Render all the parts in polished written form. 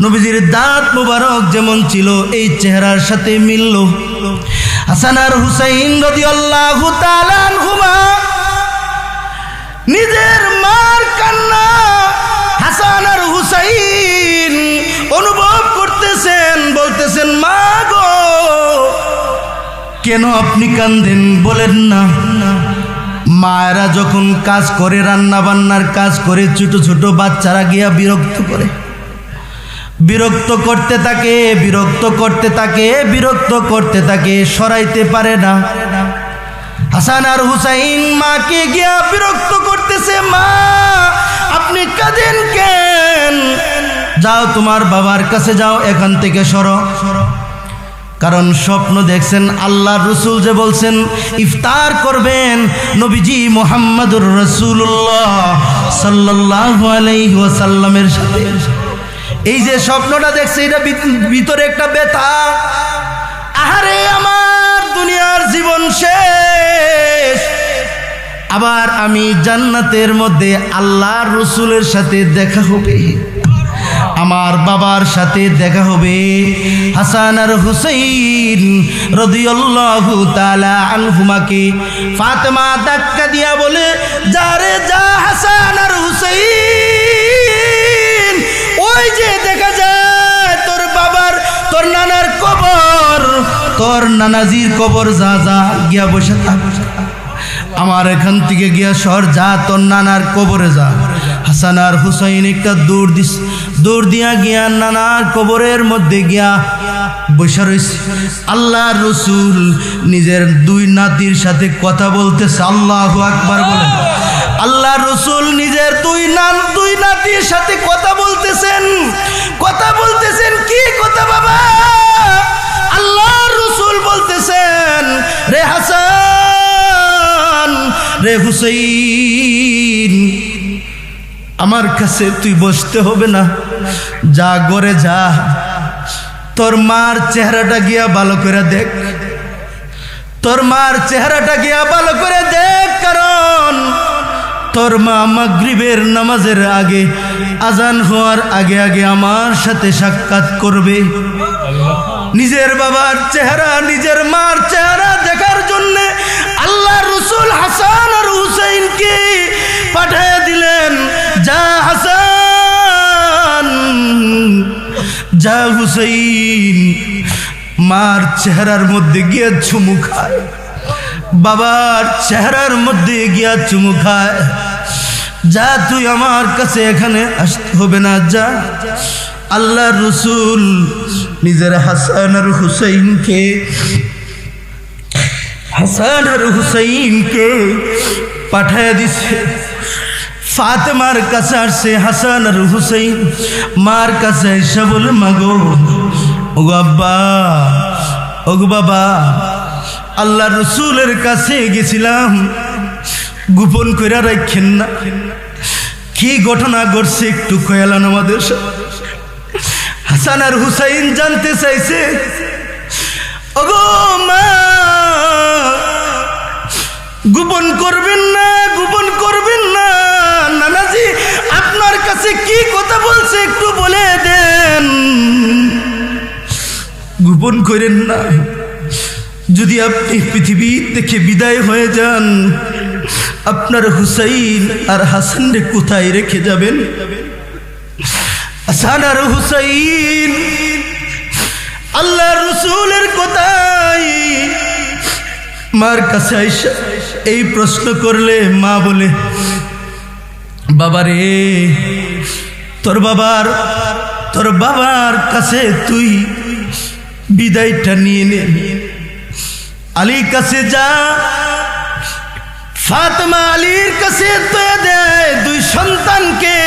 নবীজির দাঁত মুবারক যেমন ছিল এই চেহারার সাথে মিলল। হাসান আর হুসাইন রাদিয়াল্লাহু তাআলা আনহুমা নিজের মার কান্না হাসান আর হুসাইন অনুভব করতেছেন, বলতেছেন মা গো কেন আপনি কাঁদেন বলেন না। মায়েরা যখন কাজ করে, রান্না বান্নার কাজ করে, ছোট ছোট বাচ্চারা গিয়া বিরক্ত করে, বিরক্ত করতে থাকে, বিরক্ত করতে থাকে, বিরক্ত করতে থাকে, সরাইতে পারে না। হাসান আর হুসাইন মাকে গিয়া বিরক্ত করতেছে, মা আপনি কাঁদেন কেন? যাও তোমার বাবার কাছে যাও, এখান থেকে সরো। কারণ স্বপ্ন দেখছেন আল্লাহর রাসূল যে বলছেন ইফতার করবেন নবীজি মুহাম্মদুর রাসূলুল্লাহ সাল্লাল্লাহু আলাইহি ওয়াসাল্লামের সাথে। এই যে স্বপ্নটা দেখছে এটা ভিতরে একটা ব্যথা, আহারে আমার দুনিয়ার জীবন শেষ, আবার আমি জান্নাতের মধ্যে আল্লাহর রাসূলের সাথে দেখা হবে, আমার বাবার সাথে দেখা হবে। হাসান আর হুসাইন রাদিয়াল্লাহু তাআলা আনহুমাকে ফাতেমা ধাক্কা দিয়া বলে, যা রে যা হাসান আর হুসাইন, ওই যে দেখা যায় তোর বাবার, তোর নানার কবর, তোর নানাজির কবর, যা যা গিয়া বসে থাক, আমার এখান থেকে গিয়া সর, যা তোর নানার কবরে যা। হাসান আর হুসাইন একটা দৌড় দিয়া গিয়া নানার কবরের মধ্যে গিয়া বসে রয়েছে। আল্লাহর রাসূল নিজের দুই নাতির সাথে কথা বলতেছে, আল্লাহু আকবার বলেন। আল্লাহর রাসূল নিজের দুই নাতির সাথে কথা বলতেছেন। কথা বলতেছেন কি কথা বাবা? আল্লাহর রাসূল বলতেছেন, রে হাসান রে হুসাইন, আমার কাছে তুই বসতে হবে না, যা ঘরে যা, তোর মার চেহারাটা গিয়া ভালো করে দেখ, তোর মার চেহারাটা গিয়া ভালো করে দেখ, কারণ তোর মা মাগরিবের নামাজের আগে, আজান হওয়ার আগে আগে আমার সাথে সাক্ষাৎ করবে। নিজের বাবার চেহারা, নিজের মার চেহারা দেখার জন্য আল্লাহর রাসূল হাসান আর হুসাইনকে পাঠিয়ে দিলেন, যা হাসান যা হুসাইন, মার চেহারার মধ্যে গিয়া চুমু খায়, বাবার চেহারার মধ্যে গিয়া চুমু খায়, যা তুই আমার কাছে এখানে আসতে হবে না, যা। আল্লাহর রাসূল নিজের হাসান আর হুসাইনকে পাঠায় দিছে। ফাতেমার কাছে আসছে হাসান আর হুসাইন, মার কাছে এসে বলে, মাগো ওগো আব্বা, ওগো বাবা, আল্লাহর রাসূলের কাছে গেছিলাম, গোপন কইরা রাখেন না, কি ঘটনা ঘটছে একটু কয়ালান আমাদের সাথে। হাসান আর হুসাইন জানতে চাইছে, ওগো মা গোপন করবেন না, গোপন করবেন না, নানাজি আপনার কাছে কি কথা বলছে একটু বলে দেন, গোপন করেন না। যদি আপনি পৃথিবী থেকে বিদায় হয়ে যান, আপনার হুসাইন আর হাসানরে কোথায় রেখে যাবেন? হাসান আর হুসাইন আল্লাহর রাসূলের কথাই মার কাছে আইসা এই প্রশ্ন করলে, মা বলে, বাবারে তোর বাবার কাছে তুই বিদায়টা নিয়ে নে, আলীর কাছে যা, ফাতেমা আলীর কাছে তো দেয় দুই সন্তানকে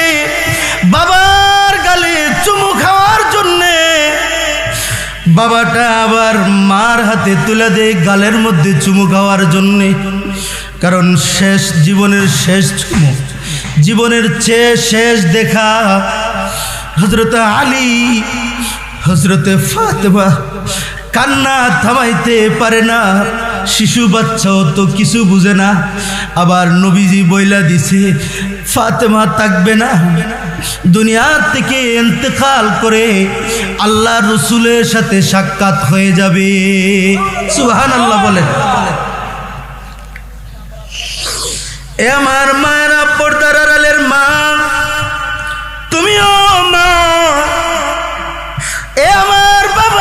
বাবার গালে চুমু খাওয়ার জন্যে। বাবাটা আবার মার হাতে তুলে দেয় গালের মধ্যে চুমু খাওয়ার জন্যে, কারণ শেষ জীবনের শেষ চুমু, জীবনের চেয়ে শেষ দেখা হযরত আলী, হযরত ফাতেমা কান্না থামাইতে পারে না, শিশু বাচ্চাও তো কিছু বুঝে না। আবার নবীজি বইলা দিছে ফাতেমা থাকবে না, দুনিয়া থেকে ইন্তেকাল করে আল্লাহ রসুলের সাথে সাক্ষাৎ হয়ে যাবে। সুবহানাল্লাহ বলেন। এ আমার মা